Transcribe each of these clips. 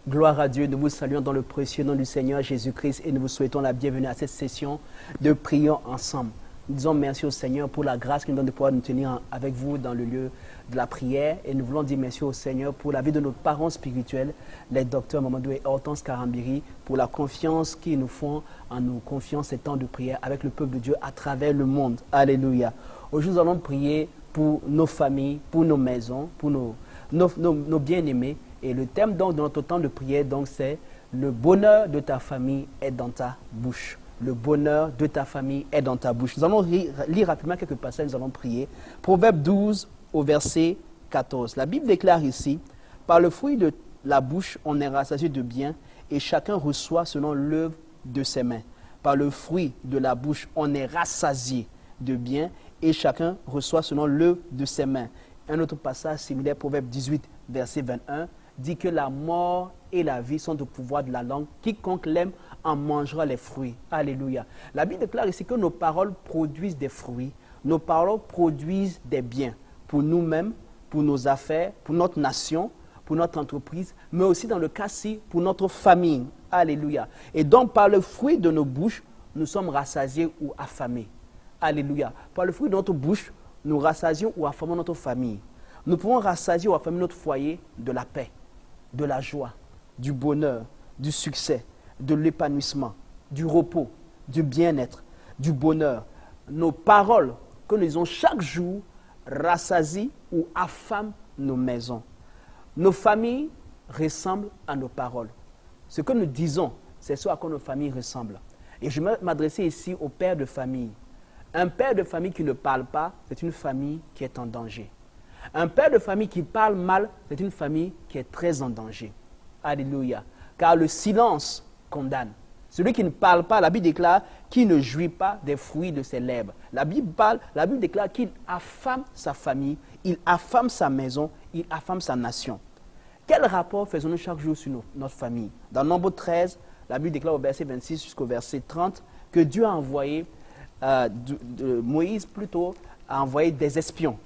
Gloire à Dieu, nous vous saluons dans le précieux nom du Seigneur Jésus-Christ et nous vous souhaitons la bienvenue à cette session de prions ensemble. Nous disons merci au Seigneur pour la grâce qu'il nous donne de pouvoir nous tenir avec vous dans le lieu de la prière. Et nous voulons dire merci au Seigneur pour la vie de nos parents spirituels, les docteurs Mamadou et Hortense Karambiri, pour la confiance qu'ils nous font en nous confiant ces temps de prière avec le peuple de Dieu à travers le monde. Alléluia. Aujourd'hui, nous allons prier pour nos familles, pour nos maisons, pour nos bien-aimés. Et le thème donc de notre temps de prière, c'est le bonheur de ta famille est dans ta bouche. Le bonheur de ta famille est dans ta bouche. Nous allons lire rapidement quelques passages, nous allons prier. Proverbe 12 au verset 14. La Bible déclare ici, par le fruit de la bouche, on est rassasié de bien et chacun reçoit selon l'œuvre de ses mains. Par le fruit de la bouche, on est rassasié de bien et chacun reçoit selon l'œuvre de ses mains. Un autre passage similaire, Proverbe 18, verset 21, dit que la mort et la vie sont au pouvoir de la langue. Quiconque l'aime en mangera les fruits. Alléluia. La Bible déclare ici que nos paroles produisent des fruits. Nos paroles produisent des biens pour nous-mêmes, pour nos affaires, pour notre nation, pour notre entreprise, mais aussi dans le cas-ci, pour notre famille. Alléluia. Et donc, par le fruit de nos bouches, nous sommes rassasiés ou affamés. Alléluia. Par le fruit de notre bouche, nous rassasions ou affamons notre famille. Nous pouvons rassasier ou affamer notre foyer de la paix, de la joie, du bonheur, du succès, de l'épanouissement, du repos, du bien-être, du bonheur. Nos paroles que nous disons chaque jour rassasient ou affament nos maisons. Nos familles ressemblent à nos paroles. Ce que nous disons, c'est ce à quoi nos familles ressemblent. Et je vais m'adresser ici au père de famille. Un père de famille qui ne parle pas, c'est une famille qui est en danger. Un père de famille qui parle mal, c'est une famille qui est très en danger. Alléluia. Car le silence condamne. Celui qui ne parle pas, la Bible déclare qu'il ne jouit pas des fruits de ses lèvres. La Bible déclare qu'il affame sa famille, il affame sa maison, il affame sa nation. Quel rapport faisons-nous chaque jour sur notre famille? Dans Nombre 13, la Bible déclare au verset 26 jusqu'au verset 30 que Dieu a envoyé, Moïse plutôt, a envoyé des espions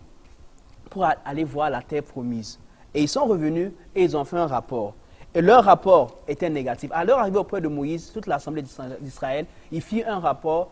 pour aller voir la terre promise. Et ils sont revenus et ils ont fait un rapport. Et leur rapport était négatif. À leur arrivée auprès de Moïse, toute l'assemblée d'Israël, ils firent un rapport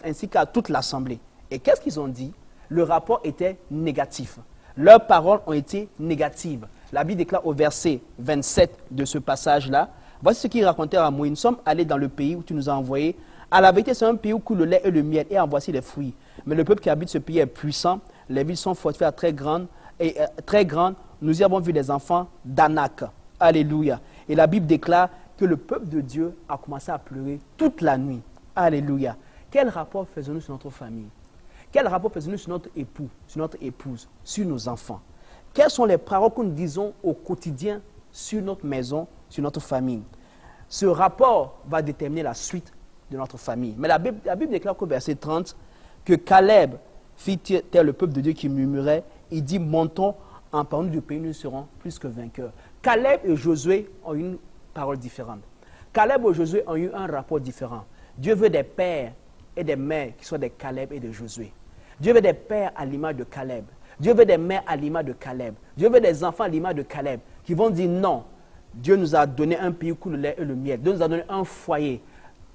ainsi qu'à toute l'assemblée. Et qu'est-ce qu'ils ont dit? Le rapport était négatif. Leurs paroles ont été négatives. La Bible déclare au verset 27 de ce passage-là, voici ce qu'ils racontèrent à Moïse. Nous sommes allés dans le pays où tu nous as envoyés. À la vérité, c'est un pays où coule le lait et le miel, et en voici les fruits. Mais le peuple qui habite ce pays est puissant. Les villes sont fortifiées très grandes. Nous y avons vu des enfants d'Anak. Alléluia. Et la Bible déclare que le peuple de Dieu a commencé à pleurer toute la nuit. Alléluia. Quel rapport faisons-nous sur notre famille? Quel rapport faisons-nous sur notre époux, sur notre épouse, sur nos enfants? Quelles sont les paroles que nous disons au quotidien sur notre maison, sur notre famille? Ce rapport va déterminer la suite de notre famille. Mais la Bible déclare qu'au verset 30, que Caleb fit tel le peuple de Dieu qui murmurait, il dit, montons en parlant du pays, nous serons plus que vainqueurs. Caleb et Josué ont eu une parole différente. Caleb et Josué ont eu un rapport différent. Dieu veut des pères et des mères qui soient des Caleb et de Josué. Dieu veut des pères à l'image de Caleb. Dieu veut des mères à l'image de Caleb. Dieu veut des enfants à l'image de Caleb qui vont dire non. Dieu nous a donné un pays où coule le lait et le miel. Dieu nous a donné un foyer.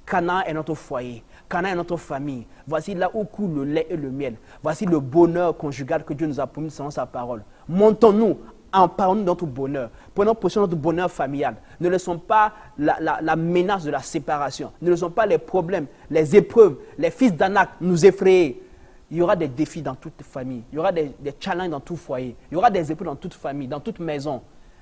Canaan est notre foyer. Canaan est notre famille. Voici là où coule le lait et le miel. Voici le bonheur conjugal que Dieu nous a promis selon sa parole. Montons-nous en parlant de notre bonheur. Prenons position de notre bonheur familial. Ne laissons pas la menace de la séparation. Ne laissons pas les problèmes, les épreuves, les fils d'Anak nous effrayer. Il y aura des défis dans toute famille. Il y aura des challenges dans tout foyer. Il y aura des épreuves dans toute famille, dans toute maison.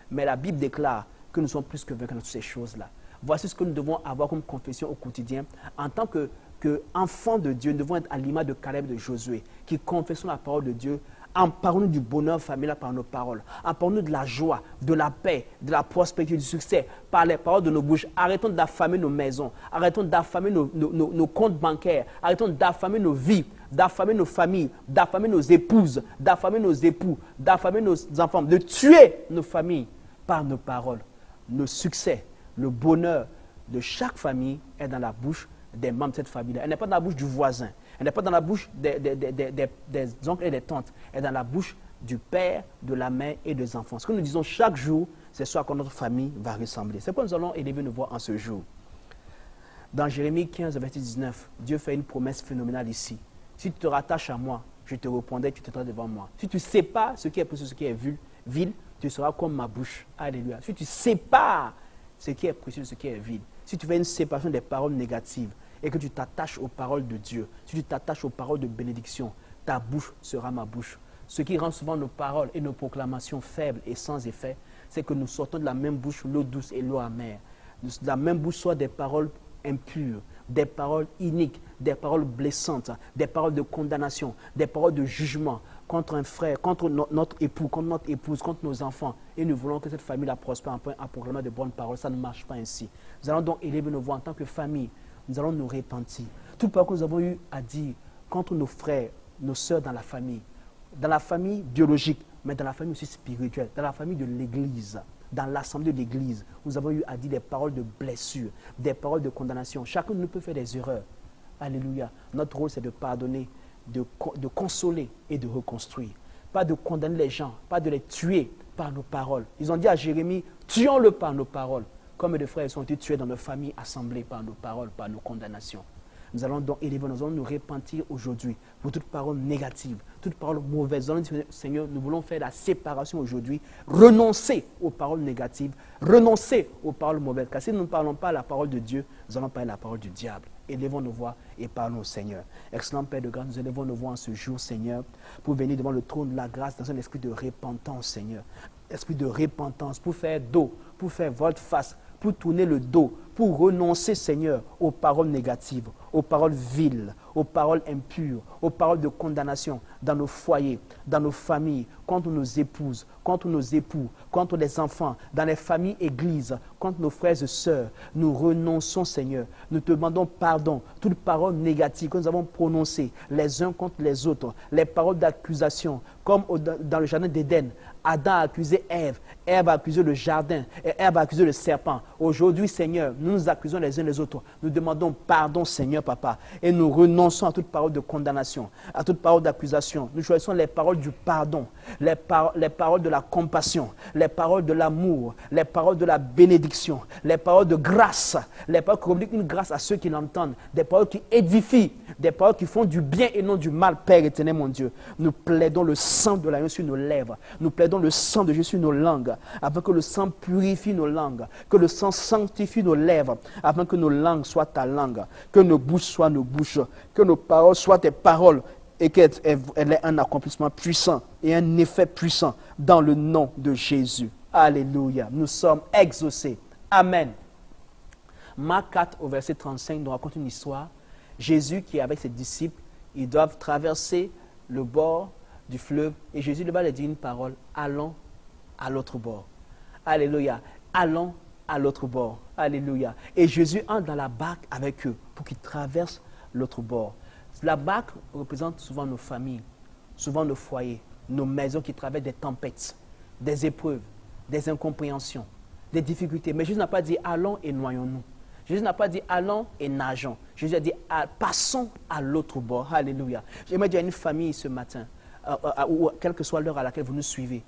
Mais la Bible déclare que nous sommes plus que vainqueurs dans toutes ces choses-là. Voici ce que nous devons avoir comme confession au quotidien. En tant qu'enfants de Dieu, nous devons être à l'image de Caleb et de Josué, qui confessons la parole de Dieu, en parlant du bonheur familial par nos paroles, en parlant de la joie, de la paix, de la prospérité, du succès, par les paroles de nos bouches. Arrêtons d'affamer nos maisons, arrêtons d'affamer nos comptes bancaires, arrêtons d'affamer nos vies, d'affamer nos familles, d'affamer nos épouses, d'affamer nos époux, d'affamer nos enfants, de tuer nos familles par nos paroles. Nos succès, le bonheur de chaque famille est dans la bouche des membres de cette famille. Elle n'est pas dans la bouche du voisin. Elle n'est pas dans la bouche des oncles et des tantes. Elle est dans la bouche du père, de la mère et des enfants. Ce que nous disons chaque jour, c'est ce à quoi notre famille va ressembler. C'est pourquoi nous allons élever nos voix en ce jour. Dans Jérémie 15, verset 19, Dieu fait une promesse phénoménale ici. Si tu te rattaches à moi, je te répondrai, tu te tiendras devant moi. Si tu ne sais pas ce qui est précieux, ce qui est vil, tu seras comme ma bouche. Alléluia. Si tu sépares ce qui est précieux, ce qui est vil, si tu fais une séparation des paroles négatives et que tu t'attaches aux paroles de Dieu, si tu t'attaches aux paroles de bénédiction, ta bouche sera ma bouche. Ce qui rend souvent nos paroles et nos proclamations faibles et sans effet, c'est que nous sortons de la même bouche l'eau douce et l'eau amère. De la même bouche soit des paroles impures, des paroles iniques, des paroles blessantes, des paroles de condamnation, des paroles de jugement contre un frère, contre notre époux, contre notre épouse, contre nos enfants. Et nous voulons que cette famille la prospère en proclamant de bonnes paroles. Ça ne marche pas ainsi. Nous allons donc élever nos voix en tant que famille. Nous allons nous repentir. Tout ce que nous avons eu à dire contre nos frères, nos sœurs dans la famille biologique, mais dans la famille aussi spirituelle, dans la famille de l'Église. Dans l'assemblée de l'Église, nous avons eu à dire des paroles de blessure, des paroles de condamnation. Chacun de nous peut faire des erreurs. Alléluia. Notre rôle, c'est de pardonner, de consoler et de reconstruire. Pas de condamner les gens, pas de les tuer par nos paroles. Ils ont dit à Jérémie, tuons-le par nos paroles. Comme des frères sont été tués dans nos familles assemblées par nos paroles, par nos condamnations. Nous allons donc élever, nous allons nous repentir aujourd'hui pour toute parole négative, toute parole mauvaise. Nous allons dire, Seigneur, nous voulons faire la séparation aujourd'hui, renoncer aux paroles négatives, renoncer aux paroles mauvaises. Car si nous ne parlons pas la parole de Dieu, nous allons parler la parole du diable. Élevons nos voix et parlons au Seigneur. Excellent Père de grâce, nous élevons nos voix en ce jour, Seigneur, pour venir devant le trône de la grâce dans un esprit de repentance, Seigneur. Esprit de repentance, pour faire dos, pour faire volte-face, pour tourner le dos, pour renoncer, Seigneur, aux paroles négatives, aux paroles viles, aux paroles impures, aux paroles de condamnation dans nos foyers, dans nos familles, contre nos épouses, contre nos époux, contre les enfants, dans les familles églises, contre nos frères et sœurs. Nous renonçons, Seigneur. Nous te demandons pardon. Toutes paroles négatives que nous avons prononcées les uns contre les autres, les paroles d'accusation, comme dans le jardin d'Éden. Adam a accusé Ève, Ève a accusé le jardin, et Ève a accusé le serpent. Aujourd'hui, Seigneur, nous nous accusons les uns les autres. Nous demandons pardon, Seigneur, Papa, et nous renonçons à toute parole de condamnation, à toute parole d'accusation. Nous choisissons les paroles du pardon, les paroles de la compassion, les paroles de l'amour, les paroles de la bénédiction, les paroles de grâce, les paroles qui communiquent une grâce à ceux qui l'entendent, des paroles qui édifient, des paroles qui font du bien et non du mal, Père éternel, mon Dieu. Nous plaidons le sang de l'agneau sur nos lèvres. Nous plaidons le sang de Jésus sur nos langues, afin que le sang purifie nos langues, que le sang sanctifie nos lèvres, afin que nos langues soient ta langue, que nos bouches soient nos bouches, que nos paroles soient tes paroles, et qu'elle ait un accomplissement puissant et un effet puissant dans le nom de Jésus. Alléluia. Nous sommes exaucés. Amen. Marc 4 au verset 35 nous raconte une histoire. Jésus qui est avec ses disciples, ils doivent traverser le bord du fleuve et Jésus va leur dire une parole, allons à l'autre bord. Alléluia. Allons à l'autre bord. Alléluia. Et Jésus entre dans la barque avec eux pour qu'ils traversent l'autre bord. La barque représente souvent nos familles, souvent nos foyers, nos maisons qui traversent des tempêtes, des épreuves, des incompréhensions, des difficultés. Mais Jésus n'a pas dit allons et noyons-nous. Jésus n'a pas dit allons et nageons. Jésus a dit passons à l'autre bord. Alléluia. J'aimerais dire à une famille ce matin, ou quelle que soit l'heure à laquelle vous nous suivez,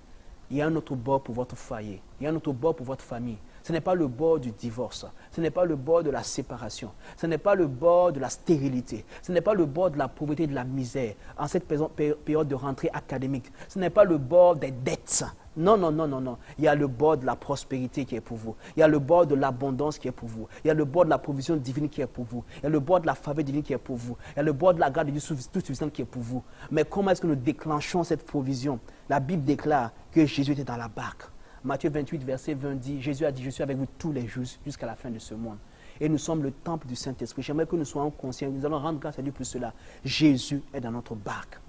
il y a un autre bord pour votre foyer, il y a un autre bord pour votre famille. Ce n'est pas le bord du divorce, ce n'est pas le bord de la séparation, ce n'est pas le bord de la stérilité, ce n'est pas le bord de la pauvreté et de la misère en cette période de rentrée académique, ce n'est pas le bord des dettes. Non, non, non, non, non. Il y a le bord de la prospérité qui est pour vous. Il y a le bord de l'abondance qui est pour vous. Il y a le bord de la provision divine qui est pour vous. Il y a le bord de la faveur divine qui est pour vous. Il y a le bord de la grâce de Dieu toute suffisante qui est pour vous. Mais comment est-ce que nous déclenchons cette provision? La Bible déclare que Jésus était dans la barque. Matthieu 28, verset 20 dit, Jésus a dit, je suis avec vous tous les jours jusqu'à la fin de ce monde. Et nous sommes le temple du Saint-Esprit. J'aimerais que nous soyons conscients, nous allons rendre grâce à Dieu pour cela. Jésus est dans notre barque.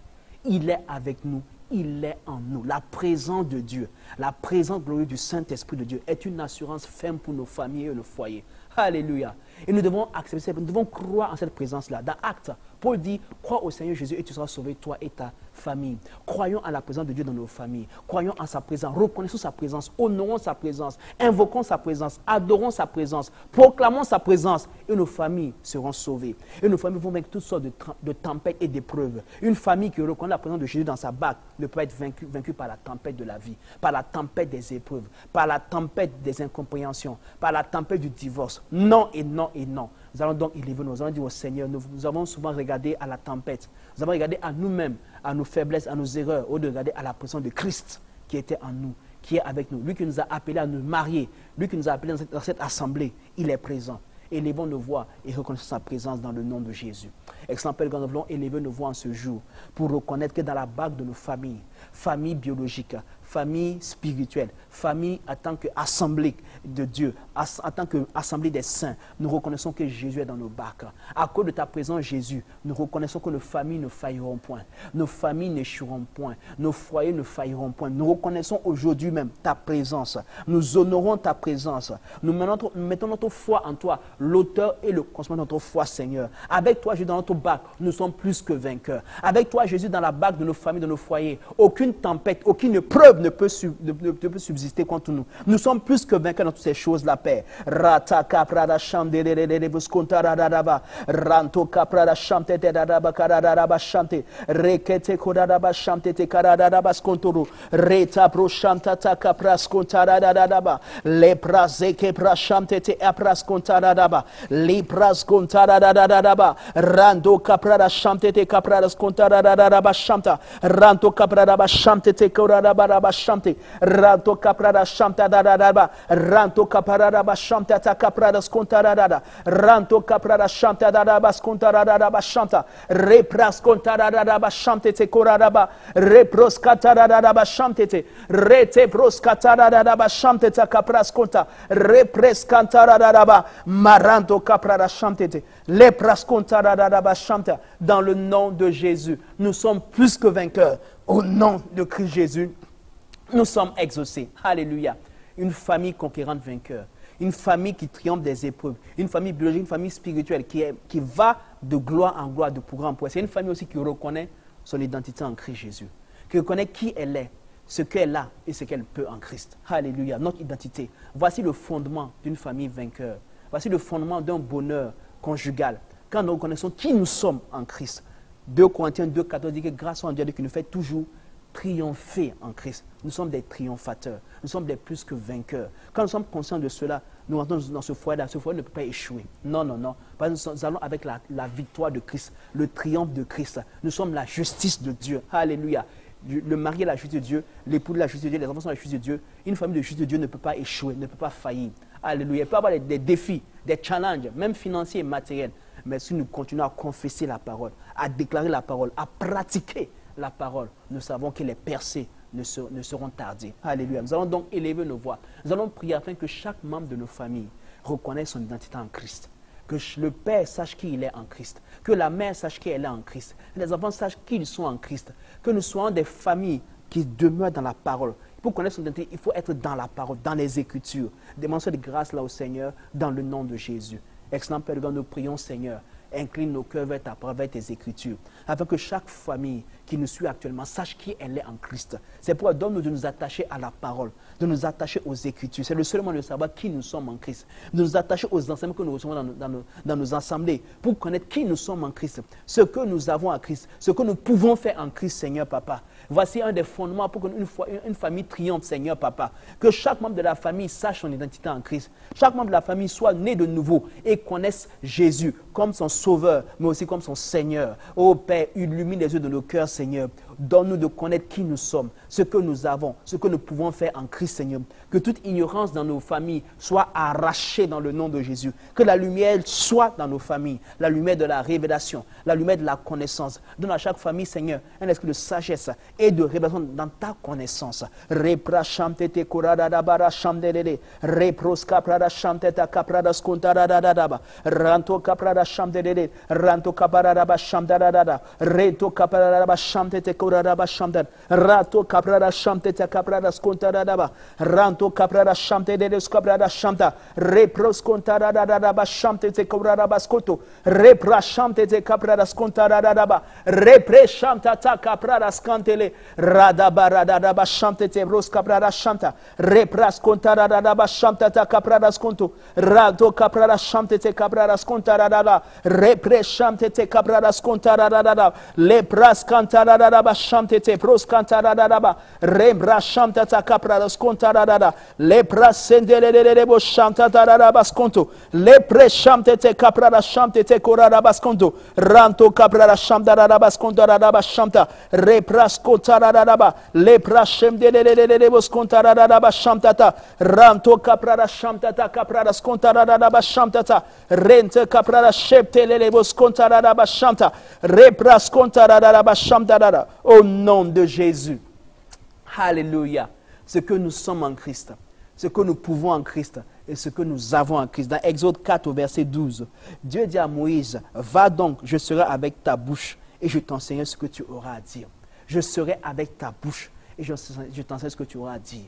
Il est avec nous. Il est en nous. La présence de Dieu, la présence glorieuse du Saint-Esprit de Dieu est une assurance ferme pour nos familles et nos foyers. Alléluia. Et nous devons accepter, nous devons croire en cette présence-là. Dans Actes, Paul dit, crois au Seigneur Jésus et tu seras sauvé, toi et ta famille. Croyons à la présence de Dieu dans nos familles. Croyons en sa présence, reconnaissons sa présence, honorons sa présence, invoquons sa présence, adorons sa présence, proclamons sa présence et nos familles seront sauvées. Et nos familles vont vaincre toutes sortes de tempêtes et d'épreuves. Une famille qui reconnaît la présence de Jésus dans sa barque ne peut être vaincue par la tempête de la vie, par la tempête des épreuves, par la tempête des incompréhensions, par la tempête du divorce. Non et non et non. Nous allons donc élever, nous allons dire au Seigneur, nous avons souvent regardé à la tempête, nous avons regardé à nous-mêmes, à nos faiblesses, à nos erreurs, au lieu de regarder à la présence de Christ qui était en nous, qui est avec nous. Lui qui nous a appelés à nous marier, lui qui nous a appelés dans cette assemblée, il est présent. Élevons nos voix et reconnaissons sa présence dans le nom de Jésus. Excellent Père, nous voulons élever nos voix en ce jour pour reconnaître que dans la barque de nos familles, famille biologique, famille spirituelle, famille en tant qu'assemblée de Dieu, en tant qu'assemblée des saints, nous reconnaissons que Jésus est dans nos barques. À cause de ta présence, Jésus, nous reconnaissons que nos familles ne failliront point, nos familles n'échoueront point, nos foyers ne failliront point. Nous reconnaissons aujourd'hui même ta présence. Nous honorons ta présence. Nous mettons notre foi en toi, l'auteur et le consommateur de notre foi, Seigneur. Avec toi, Jésus, dans notre barque, nous sommes plus que vainqueurs. Avec toi, Jésus, dans la barque de nos familles, de nos foyers, aucune tempête, aucune épreuve ne peut subsister contre nous. Nous sommes plus que vainqueurs dans toutes ces choses-là, Père. Rataka prada shandelele buscontara dadaba. Ranto caprada chante te dadaba karadaba chante. Rekete kodadaba chante te karadaba skontoro. Reta pro chanta ta capras contara dadaba. Le prazeke pra chante te apras contara dadaba. Li pras contara dadaba. Rando caprada chante te caprada contara dadaba chanta. Ranto caprada chante te koradaba Shante, Ranto Caprada Shanta Dada, Ranto Caparada Shanta Caprada Scontarada, Ranto Caprada Shanta Dada Scontarada Shanta, Repras Contarada Shante Tecoradaba, Repros Catarada Shante, Rete Pros Catarada Shante Capras Conta, Repres Cantarada, Maranto Caprada Shante, Lepras Contarada Shanta, dans le nom de Jésus, nous sommes plus que vainqueurs. Au nom de Christ Jésus, nous sommes exaucés. Alléluia. Une famille conquérante vainqueur. Une famille qui triomphe des épreuves. Une famille biologique, une famille spirituelle qui va de gloire en gloire, de progrès en progrès. C'est une famille aussi qui reconnaît son identité en Christ Jésus. Qui reconnaît qui elle est, ce qu'elle a et ce qu'elle peut en Christ. Alléluia. Notre identité. Voici le fondement d'une famille vainqueur. Voici le fondement d'un bonheur conjugal. Quand nous reconnaissons qui nous sommes en Christ. 2 Corinthiens 2,14 dit que grâce à Dieu qui nous fait toujours triompher en Christ. Nous sommes des triomphateurs. Nous sommes des plus que vainqueurs. Quand nous sommes conscients de cela, nous rentrons dans ce foyer-là. Ce foyer ne peut pas échouer. Non, non, non. Parce que nous allons avec la victoire de Christ, le triomphe de Christ. Nous sommes la justice de Dieu. Alléluia. Le mari est la justice de Dieu, l'époux est la justice de Dieu, les enfants sont la justice de Dieu. Une famille de justice de Dieu ne peut pas échouer, ne peut pas faillir. Alléluia. Il peut y avoir des défis, des challenges, même financiers et matériels. Mais si nous continuons à confesser la parole, à déclarer la parole, à pratiquer la parole, nous savons que les percées ne seront tardives. Alléluia. Nous allons donc élever nos voix. Nous allons prier afin que chaque membre de nos familles reconnaisse son identité en Christ. Que le Père sache qui il est en Christ. Que la mère sache qui elle est en Christ. Que les enfants sachent qui ils sont en Christ. Que nous soyons des familles qui demeurent dans la parole. Pour connaître son identité, il faut être dans la parole, dans les Écritures. Demandons de grâce là au Seigneur, dans le nom de Jésus. Excellent Père, nous prions, Seigneur, incline nos cœurs vers ta parole, vers tes Écritures, afin que chaque famille qui nous suit actuellement sache qui elle est en Christ. C'est pourquoi donne-nous de nous attacher à la parole, de nous attacher aux Écritures. C'est le seul moyen de savoir qui nous sommes en Christ, de nous attacher aux enseignements que nous recevons dans nos assemblées, pour connaître qui nous sommes en Christ, ce que nous avons en Christ, ce que nous pouvons faire en Christ, Seigneur Papa. Voici un des fondements pour qu'une famille triomphe, Seigneur Papa. Que chaque membre de la famille sache son identité en Christ. Chaque membre de la famille soit né de nouveau et connaisse Jésus comme son Sauveur, mais aussi comme son Seigneur. Ô Père, illumine les yeux de nos cœurs, Seigneur. Donne-nous de connaître qui nous sommes, ce que nous avons, ce que nous pouvons faire en Christ, Seigneur. Que toute ignorance dans nos familles soit arrachée dans le nom de Jésus. Que la lumière soit dans nos familles, la lumière de la révélation, la lumière de la connaissance. Donne à chaque famille, Seigneur, un esprit de sagesse et de révélation dans ta connaissance. Reprachamtete koradadabara chamdelele, reproska prada chamteta kaprada skontaradadaba, ranto kaprada chamdelele, ranto kaparadaba chamdadadada, reto kaparadaba chamtete koraraba shamta. Rato kaprara shamte te kaprara skontaradaba. Ranto kaprara shamte de kaprara shamta. Repros kontaradaba shamte te koraraba skoto. Repra shamte te kaprara skontaradaba. Repre shamta ta kaprara skantele. Radaba radaba shamte te bros kaprara shamta. Repras kontaradaba shamta ta kaprara skonto. Rato kaprara shamte te kaprara skontaradaba. Repre shamte te kaprara skontaradaba. Lepras kantaradaba shamte te bros kantaradaba. Rembra shamta ta kaprara skontaradaba. Lepras sendele bo shamta taradaba skonto. Lepre shamte te kaprara shamte te koradaba skonto. Ranto kaprara shamta radaba skonto radaba shamta. Repras kontaradaba. Lepras shemdele bo skontaradaba shamta ta. Ranto kaprara shamta ta kaprara skontaradaba shamta ta. Rente kaprara sheptele bo skontaradaba shamta. Repras kontaradaba shamta dada. Au nom de Jésus. Alléluia. Ce que nous sommes en Christ, ce que nous pouvons en Christ et ce que nous avons en Christ. Dans Exode 4 au verset 12, Dieu dit à Moïse, va donc, je serai avec ta bouche et je t'enseignerai ce que tu auras à dire. Je serai avec ta bouche et je t'enseignerai ce que tu auras à dire.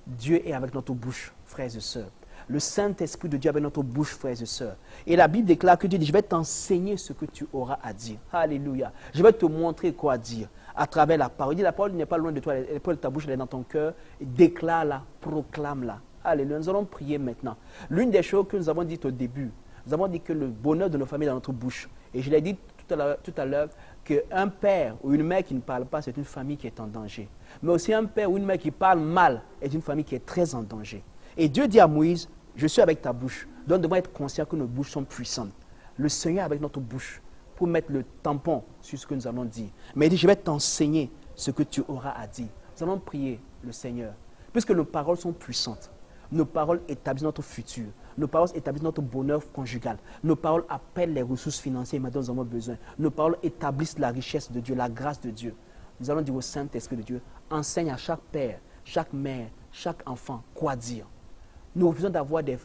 Dieu est avec notre bouche, frères et sœurs. Le Saint-Esprit de Dieu avec notre bouche, frères et sœurs. Et la Bible déclare que Dieu dit, je vais t'enseigner ce que tu auras à dire. Alléluia. Je vais te montrer quoi dire à travers la parole. Il dit, la parole n'est pas loin de toi, elle est près de ta bouche, elle est dans ton cœur. Déclare-la, proclame-la. Alléluia. Nous allons prier maintenant. L'une des choses que nous avons dites au début, nous avons dit que le bonheur de nos familles est dans notre bouche. Et je l'ai dit tout à l'heure qu'un père ou une mère qui ne parle pas, c'est une famille qui est en danger. Mais aussi un père ou une mère qui parle mal est une famille qui est très en danger. Et Dieu dit à Moïse, je suis avec ta bouche. Donc nous devons être conscients que nos bouches sont puissantes. Le Seigneur est avec notre bouche pour mettre le tampon sur ce que nous allons dire. Mais il dit, je vais t'enseigner ce que tu auras à dire. Nous allons prier le Seigneur. Puisque nos paroles sont puissantes, nos paroles établissent notre futur, nos paroles établissent notre bonheur conjugal, nos paroles appellent les ressources financières dont nous avons besoin, nos paroles établissent la richesse de Dieu, la grâce de Dieu. Nous allons dire au Saint-Esprit de Dieu, enseigne à chaque père, chaque mère, chaque enfant quoi dire. Nous refusons d'avoir des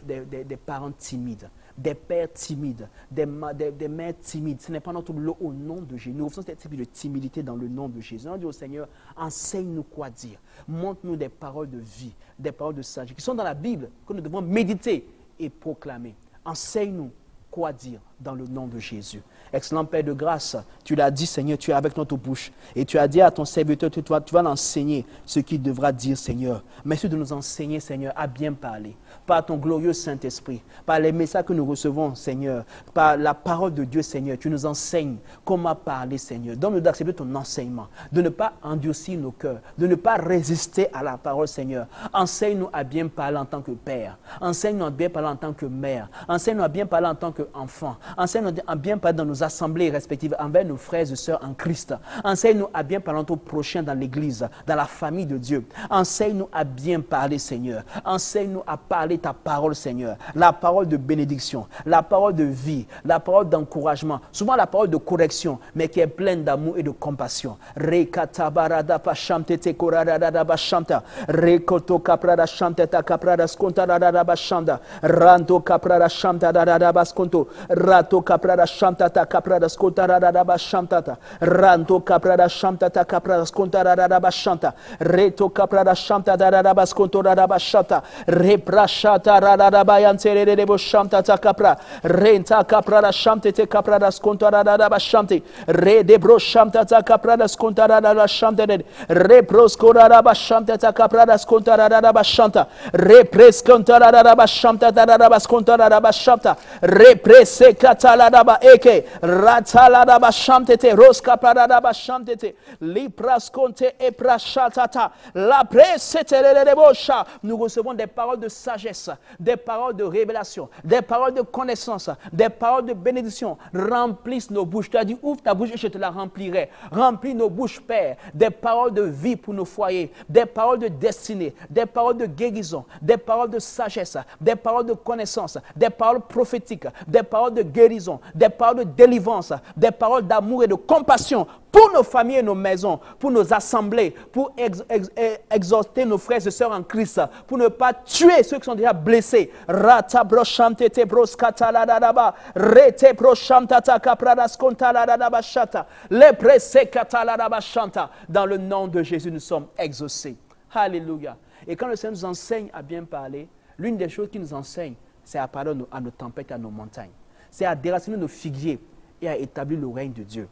parents timides, des pères timides, des mères timides. Ce n'est pas notre lot au nom de Jésus. Nous refusons cette type de timidité dans le nom de Jésus. Nous disons au Seigneur, enseigne-nous quoi dire. Montre-nous des paroles de vie, des paroles de sagesse qui sont dans la Bible, que nous devons méditer et proclamer. Enseigne-nous quoi dire dans le nom de Jésus. Excellent Père de grâce, tu l'as dit Seigneur, tu es avec notre bouche et tu as dit à ton serviteur, tu vas l'enseigner ce qu'il devra dire Seigneur. Merci de nous enseigner Seigneur à bien parler, par ton glorieux Saint-Esprit, par les messages que nous recevons Seigneur, par la parole de Dieu Seigneur, tu nous enseignes comment parler Seigneur. Donne-nous d'accepter ton enseignement, de ne pas endurcir nos cœurs, de ne pas résister à la parole Seigneur. Enseigne-nous à bien parler en tant que Père, enseigne-nous à bien parler en tant que mère, enseigne-nous à bien parler en tant qu'enfant, enseigne-nous à bien parler dans nos assemblées respectives envers nos frères et sœurs en Christ. Enseigne-nous à bien parler aux prochains dans l'église, dans la famille de Dieu. Enseigne-nous à bien parler, Seigneur. Enseigne-nous à parler ta parole, Seigneur. La parole de bénédiction, la parole de vie, la parole d'encouragement, souvent la parole de correction, mais qui est pleine d'amour et de compassion. Rekatabarada pashamtete koradada bashamta. Rekoto kaprada shamteta kaprada skontarada bashanda. Ranto kaprada shamtada baskonto. Rato kaprada shamtata kaprada skontarada bashamtata. Ranto kaprada shamtata kaprada skontarada bashanta. Reto kaprada shamtada baskontorada bashata. Reprashata rada bayantere de boshamtata kapra. Renta kaprada shamtete kaprada skontarada bashamte. Re de bro shamtata kaprada skontarada bashamte. Reproskorada bashamtata kaprada skontarada bashanta. Represkontarada bashamtata baskontarada bashanta. Represe katalada ba eke ratalada bashamtete roska parada bashamtete lipraskonte e prashatata la presete de bosha. Nous recevons des paroles de sagesse, des paroles de révélation, des paroles de connaissance, des paroles de bénédiction. Remplissent nos bouches. Tu as dit ouvre ta bouche et je te la remplirai. Remplis nos bouches, Père, des paroles de vie pour nos foyers, des paroles de destinée, des paroles de guérison, des paroles de sagesse, des paroles de connaissance, des paroles prophétiques, des paroles de guérison, des paroles de délivrance, des paroles d'amour et de compassion pour nos familles et nos maisons, pour nos assemblées, pour exhorter nos frères et sœurs en Christ, pour ne pas tuer ceux qui sont déjà blessés. Dans le nom de Jésus, nous sommes exaucés. Alléluia. Et quand le Seigneur nous enseigne à bien parler, l'une des choses qu'il nous enseigne, c'est à parler à nos tempêtes, à nos montagnes. C'est à déraciner nos figuiers et à établir le règne de Dieu.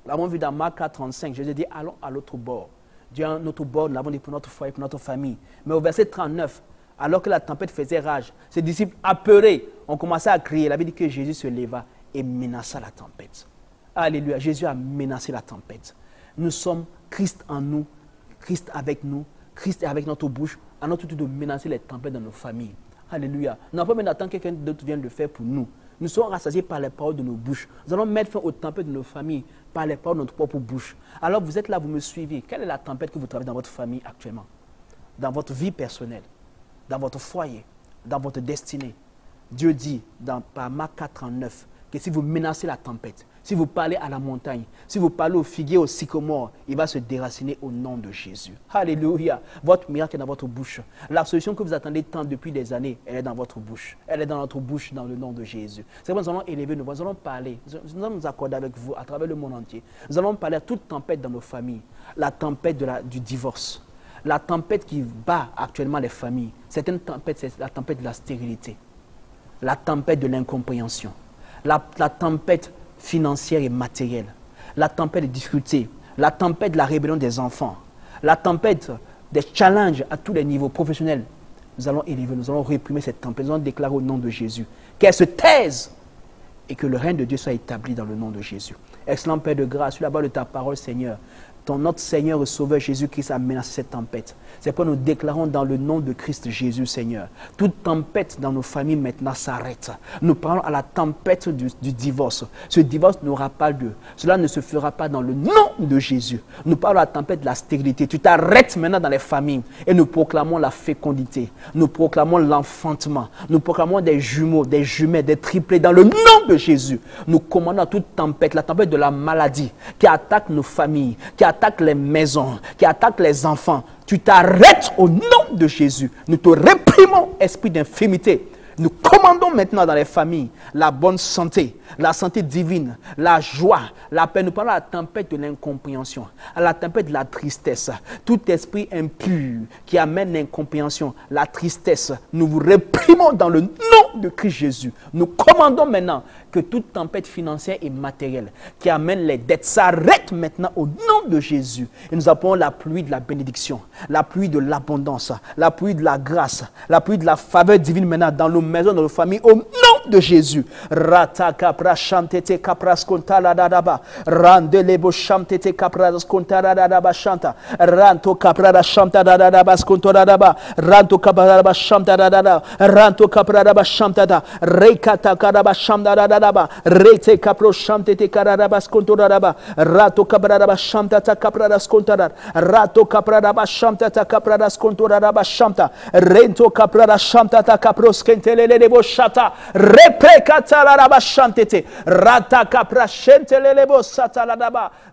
Nous l'avons vu dans Marc 4,35. Jésus dit, allons à l'autre bord. Dieu à notre bord, nous l'avons dit pour notre foyer, pour notre famille. Mais au verset 39, alors que la tempête faisait rage, ses disciples apeurés ont commencé à crier. La Bible dit que Jésus se leva et menaça la tempête. Alléluia. Jésus a menacé la tempête. Nous sommes Christ en nous, Christ avec nous, Christ est avec notre bouche, à notre tour de menacer les tempêtes dans nos familles. Alléluia. Nous n'avons pas besoin d'attendre que quelqu'un d'autre vienne le faire pour nous. Nous sommes rassasiés par les paroles de nos bouches. Nous allons mettre fin aux tempêtes de nos familles par les paroles de notre propre bouche. Alors vous êtes là, vous me suivez. Quelle est la tempête que vous traversez dans votre famille actuellement? Dans votre vie personnelle, dans votre foyer, dans votre destinée. Dieu dit par Marc 4,39 que si vous menacez la tempête, si vous parlez à la montagne, si vous parlez au figuier, au sycomore, il va se déraciner au nom de Jésus. Alléluia. Votre miracle est dans votre bouche. La solution que vous attendez tant depuis des années, elle est dans votre bouche. Elle est dans notre bouche dans le nom de Jésus. C'est pourquoi nous allons élever nos voix, nous allons parler, nous allons nous accorder avec vous à travers le monde entier. Nous allons parler à toute tempête dans nos familles. La tempête du divorce. La tempête qui bat actuellement les familles. Certaines tempêtes, c'est la tempête de la stérilité. La tempête de l'incompréhension. La tempête financière et matérielle, la tempête des difficultés, la tempête de la rébellion des enfants, la tempête des challenges à tous les niveaux professionnels. Nous allons élever, nous allons réprimer cette tempête, nous allons déclarer au nom de Jésus qu'elle se taise et que le règne de Dieu soit établi dans le nom de Jésus. Excellent Père de grâce, sur la base de ta parole, Seigneur, notre Seigneur et Sauveur Jésus-Christ a menacé cette tempête. C'est pourquoi nous déclarons dans le nom de Christ Jésus, Seigneur. Toute tempête dans nos familles maintenant s'arrête. Nous parlons à la tempête du divorce. Ce divorce n'aura pas lieu. Cela ne se fera pas dans le nom de Jésus. Nous parlons à la tempête de la stérilité. Tu t'arrêtes maintenant dans les familles et nous proclamons la fécondité. Nous proclamons l'enfantement. Nous proclamons des jumeaux, des jumelles, des triplés dans le nom de Jésus. Nous commandons à toute tempête, la tempête de la maladie qui attaque nos familles, qui attaque les maisons, qui attaque les enfants. Tu t'arrêtes au nom de Jésus. Nous te réprimons, esprit d'infirmité. Nous commandons maintenant dans les familles la bonne santé, la santé divine, la joie, la paix. Nous parlons à la tempête de l'incompréhension, à la tempête de la tristesse. Tout esprit impur qui amène l'incompréhension, la tristesse, nous vous réprimons dans le nom de Christ Jésus. Nous commandons maintenant que toute tempête financière et matérielle qui amène les dettes s'arrête maintenant au nom de Jésus. Et nous appelons la pluie de la bénédiction, la pluie de l'abondance, la pluie de la grâce, la pluie de la faveur divine maintenant dans nos maisons, dans nos familles, au nom de Jésus. Rata capra chantete capras contala dadaba. Randelebo chantete capras contala dadaba chanta. Ranto capra chanta dadaba scontora daba. Ranto capra chanta dadaba. Ranto capra chanta da. Rekata caraba chanta dadaba. Rete capro chantete caraba scontora daba. Rato capra chanta ta capra scontara. Rato capra chanta ta capra scontora daba chanta. Rento capra chanta ta capros kentelelebo chata.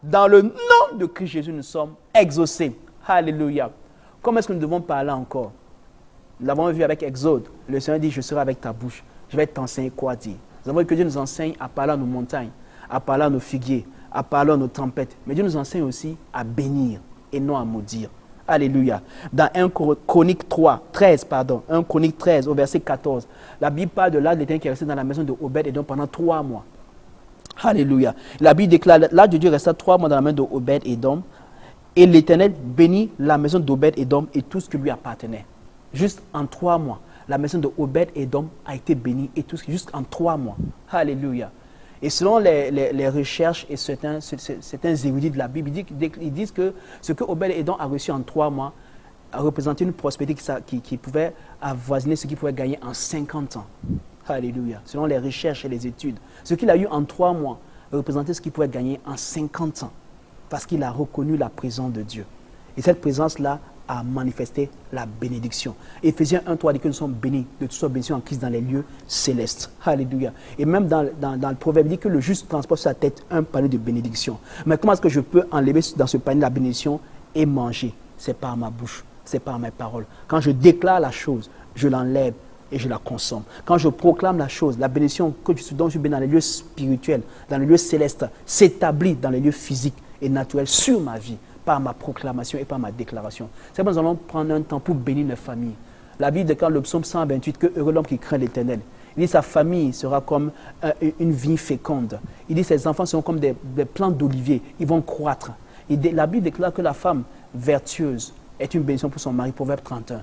Dans le nom de Christ Jésus, nous sommes exaucés. Alléluia. Comment est-ce que nous devons parler encore? Nous l'avons vu avec Exode. Le Seigneur dit, je serai avec ta bouche. Je vais t'enseigner quoi dire. Nous avons vu que Dieu nous enseigne à parler à nos montagnes, à parler à nos figuiers, à parler à nos tempêtes. Mais Dieu nous enseigne aussi à bénir et non à maudire. Alléluia. Dans 1 Chronique 13, au verset 14, la Bible parle de l'âge de l'Éternel qui est resté dans la maison de Obed-Édom pendant 3 mois. Alléluia. La Bible déclare, l'âge de Dieu resta 3 mois dans la main de Obed-Édom et l'Éternel bénit la maison d'Obed-Édom et tout ce qui lui appartenait. Juste en 3 mois, la maison de Obed-Édom a été bénie et tout ce qui, juste en 3 mois. Alléluia. Et selon les recherches et certains érudits de la Bible, ils disent que ce que Obed-Édom a reçu en 3 mois a représenté une prospérité qui pouvait avoisiner ce qu'il pouvait gagner en 50 ans. Alléluia. Selon les recherches et les études. Ce qu'il a eu en 3 mois représentait ce qu'il pouvait gagner en 50 ans. Parce qu'il a reconnu la présence de Dieu. Et cette présence-là à manifester la bénédiction. Éphésiens 1:3 dit que nous sommes bénis, de toutes sortes de bénédictions en Christ dans les lieux célestes. Alléluia. Et même dans le proverbe, il dit que le juste transporte sur sa tête un panier de bénédiction. Mais comment est-ce que je peux enlever dans ce panier la bénédiction et manger? C'est par ma bouche, c'est par mes paroles. Quand je déclare la chose, je l'enlève et je la consomme. Quand je proclame la chose, la bénédiction dont je suis béni dans les lieux spirituels, dans les lieux célestes, s'établit dans les lieux physiques et naturels sur ma vie, par ma proclamation et par ma déclaration. C'est pourquoi nous allons prendre un temps pour bénir nos familles. La Bible déclare le psaume 128 que heureux l'homme qui craint l'Éternel. Il dit sa famille sera comme une vigne féconde. Il dit ses enfants seront comme des plants d'olivier. Ils vont croître. La Bible déclare que la femme vertueuse est une bénédiction pour son mari, Proverbe 31.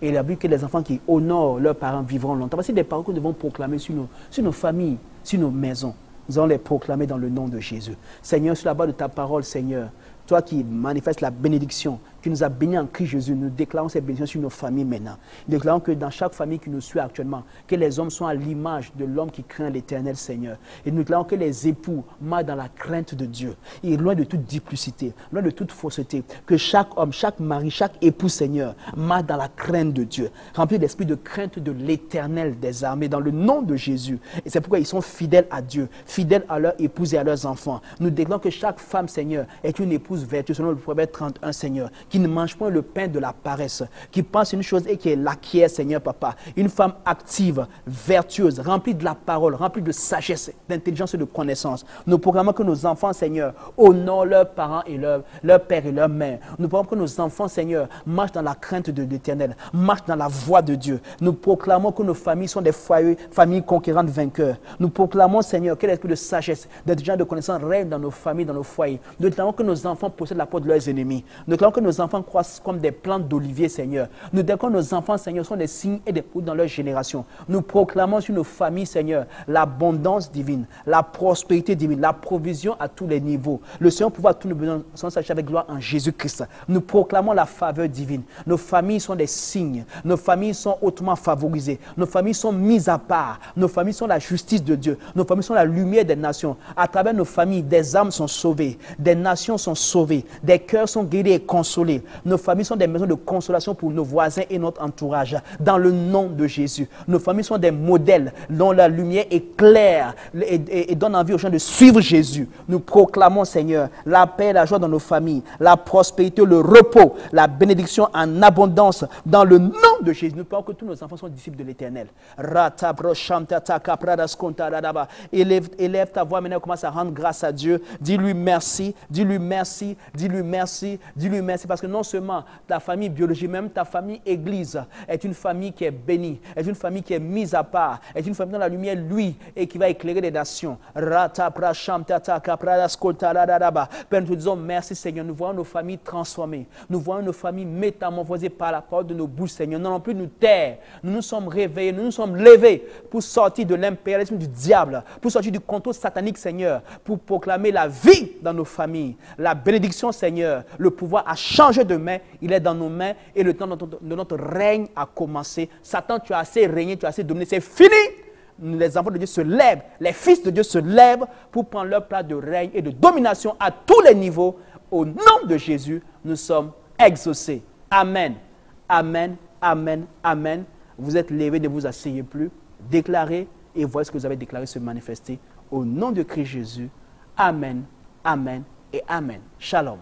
Et la Bible que les enfants qui honorent leurs parents vivront longtemps. Voici des paroles que nous devons proclamer sur nos familles, sur nos maisons. Nous allons les proclamer dans le nom de Jésus. Seigneur, sur la base de ta parole, Seigneur, toi qui manifestes la bénédiction, qui nous a bénis en Christ Jésus, nous déclarons cette bénédiction sur nos familles maintenant. Nous déclarons que dans chaque famille qui nous suit actuellement, que les hommes sont à l'image de l'homme qui craint l'Éternel, Seigneur. Et nous déclarons que les époux marchent dans la crainte de Dieu, et loin de toute duplicité, loin de toute fausseté. Que chaque homme, chaque mari, chaque époux, Seigneur, marche dans la crainte de Dieu, rempli d'esprit de crainte de l'Éternel des armées, dans le nom de Jésus. Et c'est pourquoi ils sont fidèles à Dieu, fidèles à leur épouse et à leurs enfants. Nous déclarons que chaque femme, Seigneur, est une épouse vertueuse, selon le Proverbe 31, Seigneur, qui ne mange pas le pain de la paresse, qui pense une chose et qui l'acquiert, Seigneur, Papa. Une femme active, vertueuse, remplie de la parole, remplie de sagesse, d'intelligence et de connaissance. Nous proclamons que nos enfants, Seigneur, honorent leurs parents et leur père et leur mère. Nous proclamons que nos enfants, Seigneur, marchent dans la crainte de l'Éternel, marchent dans la voie de Dieu. Nous proclamons que nos familles sont des foyers, familles conquérantes, vainqueurs. Nous proclamons, Seigneur, que l'esprit de sagesse, d'intelligence et de connaissance règne dans nos familles, dans nos foyers. Nous déclarons que nos enfants possèdent la porte de leurs ennemis. Nous déclarons que nos enfants croissent comme des plantes d'olivier, Seigneur. Nous déclarons que nos enfants, Seigneur, sont des signes et des fruits dans leur génération. Nous proclamons sur nos familles, Seigneur, l'abondance divine, la prospérité divine, la provision à tous les niveaux. Le Seigneur pouvoir tous nos besoins sont sachés avec gloire en Jésus-Christ. Nous proclamons la faveur divine. Nos familles sont des signes. Nos familles sont hautement favorisées. Nos familles sont mises à part. Nos familles sont la justice de Dieu. Nos familles sont la lumière des nations. À travers nos familles, des âmes sont sauvées. Des nations sont sauvées. Des cœurs sont guéris et consolés. Nos familles sont des maisons de consolation pour nos voisins et notre entourage. Dans le nom de Jésus. Nos familles sont des modèles dont la lumière éclaire et donne envie aux gens de suivre Jésus. Nous proclamons, Seigneur, la paix et la joie dans nos familles, la prospérité, le repos, la bénédiction en abondance dans le nom de Jésus. Nous parlons que tous nos enfants sont disciples de l'Éternel. Élève ta voix maintenant, commence à rendre grâce à Dieu. Dis-lui merci, dis-lui merci, dis-lui merci, dis-lui merci, parce que non seulement ta famille biologique, même ta famille église est une famille qui est bénie, est une famille qui est mise à part, est une famille dans la lumière, lui, et qui va éclairer les nations. Père, nous te disons merci, Seigneur. Nous voyons nos familles transformées. Nous voyons nos familles métamorphosées par la parole de nos bouches, Seigneur. Nous n'allons plus nous taire. Nous nous sommes réveillés, nous nous sommes levés pour sortir de l'impérialisme du diable, pour sortir du contrôle satanique, Seigneur, pour proclamer la vie dans nos familles, la bénédiction, Seigneur. Le pouvoir a changé de main, il est dans nos mains et le temps de notre règne a commencé. Satan, tu as assez régné, tu as assez dominé, c'est fini. Les enfants de Dieu se lèvent, les fils de Dieu se lèvent pour prendre leur place de règne et de domination à tous les niveaux. Au nom de Jésus, nous sommes exaucés. Amen, amen, amen, amen. Vous êtes levés, ne vous asseyez plus. Déclarez et voyez ce que vous avez déclaré se manifester. Au nom de Christ Jésus, amen, amen et amen. Shalom.